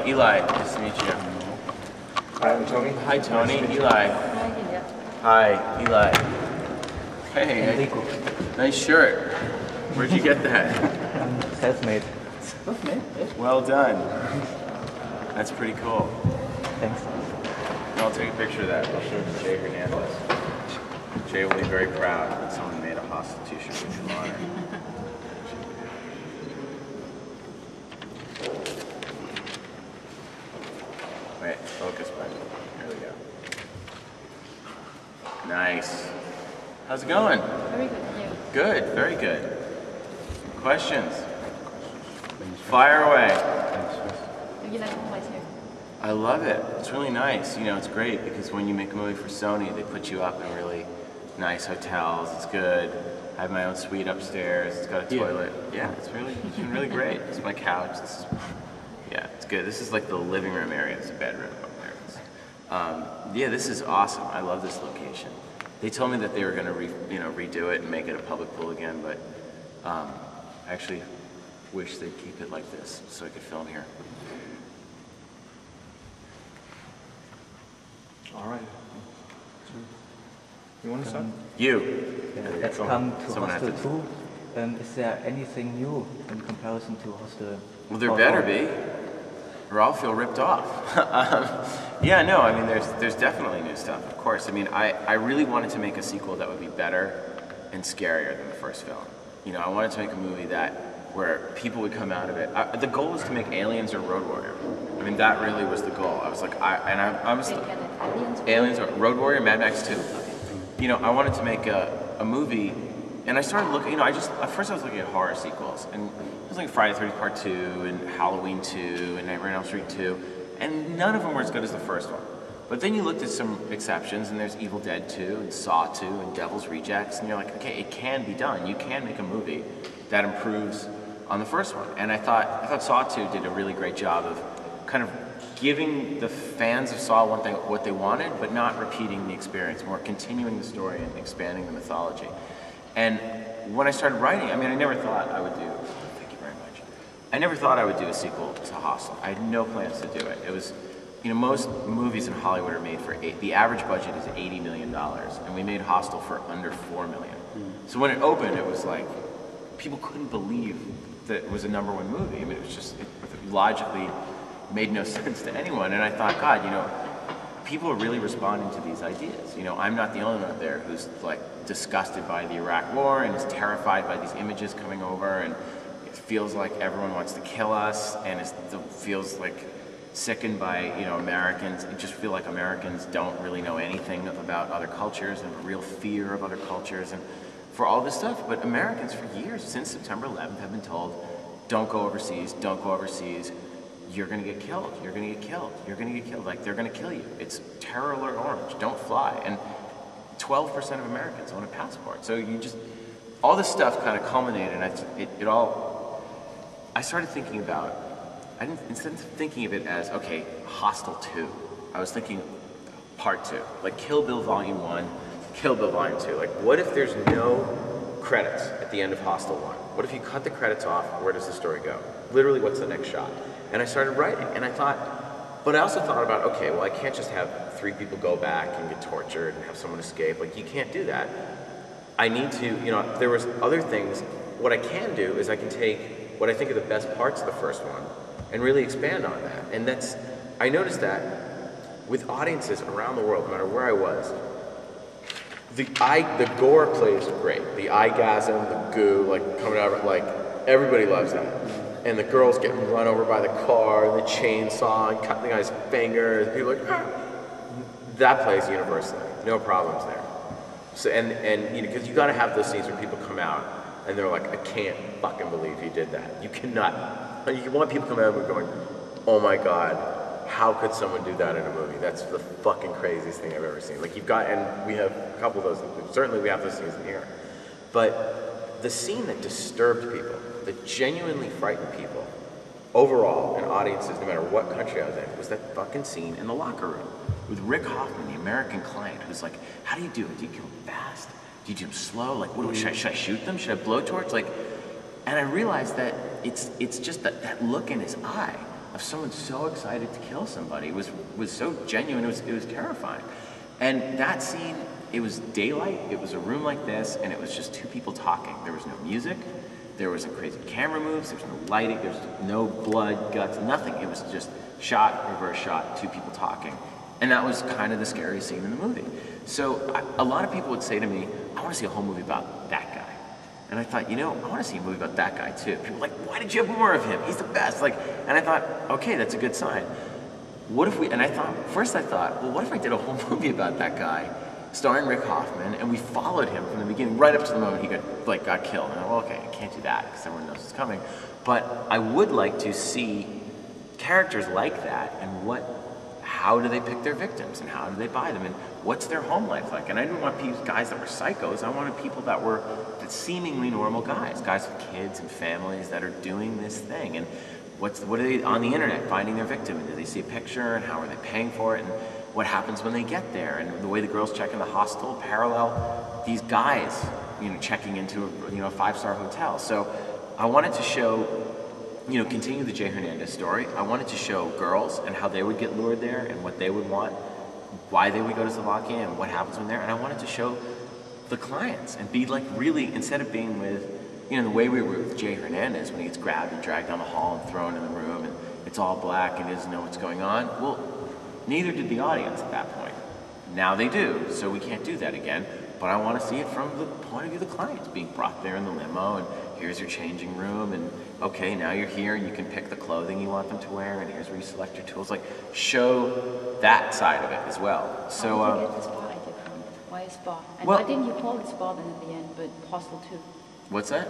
Eli, nice to meet you. Hi, I'm Tony. Hi, Tony. Eli. Hi, Eli. Hey, Enrico. nice shirt. Where'd you get that? Self-made. Self-made? Well done. That's pretty cool. Thanks. I'll take a picture of that. I'll show it to Jay Hernandez. Jay will be very proud that someone made a Hostel t-shirt, which will honor. Wait, focus button. There we go. Nice. How's it going? Very good, and you? Good, very good. Questions? Fire away. Would you like to place here? I love it. It's really nice. You know, it's great because when you make a movie for Sony, they put you up in really nice hotels. It's good. I have my own suite upstairs. It's got a toilet. Yeah, it's been really great. It's my couch. Yeah, it's good. This is like the living room area. It's a bedroom up there. Yeah, this is awesome. I love this location. They told me that they were going to redo it and make it a public pool again, but I actually wish they'd keep it like this so I could film here. All right. You want to start? You. Yeah, let's come to Someone Hostel II. Is there anything new in comparison to Hostel? Well, there better be, or I'll feel ripped off. Yeah, no, I mean, there's definitely new stuff, of course. I mean, I really wanted to make a sequel that would be better and scarier than the first film. You know, I wanted to make a movie where people would come out of it. The goal was to make Aliens or Road Warrior. I mean, that really was the goal. I was like, I was Aliens or Road Warrior, Mad Max 2. You know, I wanted to make a movie, and I started looking. You know, at first I was looking at horror sequels, and I was like Friday the 13th Part 2 and Halloween 2 and Nightmare on Elm Street 2, and none of them were as good as the first one. But then you looked at some exceptions, and there's Evil Dead 2 and Saw 2 and Devil's Rejects, and you're like, okay, it can be done. You can make a movie that improves on the first one. And I thought Saw 2 did a really great job of kind of giving the fans of Saw what they wanted, but not repeating the experience, more continuing the story and expanding the mythology. And when I started writing, I mean, I never thought I would do, thank you very much. I never thought I would do a sequel to Hostel. I had no plans to do it. It was, you know, most movies in Hollywood are made for, the average budget is $80 million, and we made Hostel for under $4 million. So when it opened, it was like, people couldn't believe that it was a #1 movie. I mean, it was just, it logically made no sense to anyone. And I thought, God, you know, people are really responding to these ideas. You know, I'm not the only one out there who's like disgusted by the Iraq War and is terrified by these images coming over, and it feels like everyone wants to kill us, and it feels like sickened by, you know, Americans. It just feel like Americans don't really know anything about other cultures and a real fear of other cultures and for all this stuff. But Americans for years, since September 11th, have been told, don't go overseas, don't go overseas. You're gonna get killed, you're gonna get killed, you're gonna get killed, like they're gonna kill you. It's terror alert orange, don't fly. And 12% of Americans own a passport. So you just, all this stuff kind of culminated, and I started thinking about, instead of thinking of it as, okay, Hostel 2, I was thinking Part 2, like Kill Bill Volume 1, Kill Bill Volume 2. Like, what if there's no credits at the end of Hostel 1? What if you cut the credits off, where does the story go? Literally, what's the next shot? And I started writing, and I thought, but I also thought about, okay, well, I can't just have 3 people go back and get tortured and have someone escape. Like, you can't do that. I need to, you know, there was other things. What I can do is I can take what I think are the best parts of the first one and really expand on that. And I noticed that with audiences around the world, no matter where I was, the gore plays great. The eyegasm, the goo, like coming out of it, like everybody loves that. And the girls getting run over by the car, and the chainsaw, and cutting the guy's fingers. People are like, ah. That plays universally. No problems there. So and you know, because you got to have those scenes where people come out and they're like, I can't fucking believe he did that. You cannot. You want people coming out and going, oh my God, how could someone do that in a movie? That's the fucking craziest thing I've ever seen. Like and we have a couple of those. Certainly we have those scenes in here. But the scene that disturbed people, that genuinely frightened people, overall, in audiences, no matter what country I was in, was that fucking scene in the locker room with Rick Hoffman, the American client, who's like, how do you do it? Do you kill them fast? Do you do them slow? Like, should I shoot them? Should I blowtorch? Like, and I realized that it's just that look in his eye. of someone so excited to kill somebody. It was so genuine, it was terrifying. And that scene, it was daylight, it was a room like this, and it was just two people talking. There was no music, there wasn't crazy camera moves, there was no lighting, there was no blood, guts, nothing. It was just shot, reverse shot, two people talking. And that was kind of the scariest scene in the movie. So a lot of people would say to me, I want to see a whole movie about that guy. And I thought, you know, I want to see a movie about that guy too. People were like, why did you have more of him? He's the best. Like, and I thought, okay, that's a good sign. What if we, and I thought, first I thought, well, what if I did a whole movie about that guy, starring Rick Hoffman, and we followed him from the beginning right up to the moment he got killed. And I thought, well, okay, I can't do that because everyone knows it's coming. But I would like to see characters like that and how do they pick their victims and how do they buy them and what's their home life like? And I didn't want guys that were psychos. I wanted people that were seemingly normal guys with kids and families that are doing this thing. And what are they on the internet finding their victim? And do they see a picture and how are they paying for it? And what happens when they get there? And the way the girls check in the hostel parallel these guys, you know, checking into a 5-star hotel. So I wanted to show, you know, continue the Jay Hernandez story. I wanted to show girls and how they would get lured there and what they would want, why they would go to Slovakia and what happens when they're there. And I wanted to show the clients and be like really, instead of being with, you know, the way we were with Jay Hernandez when he gets grabbed and dragged down the hall and thrown in the room and it's all black and he doesn't know what's going on. Well, neither did the audience at that point. Now they do, so we can't do that again. But I want to see it from the point of view of the clients being brought there in the limo and here's your changing room and okay, now you're here, you can pick the clothing you want them to wear and here's where you select your tools. Like, show that side of it as well. So, how did you get the spa idea from? Why a spa? And why didn't you call it spa then at the end, but Hostel II? What's that?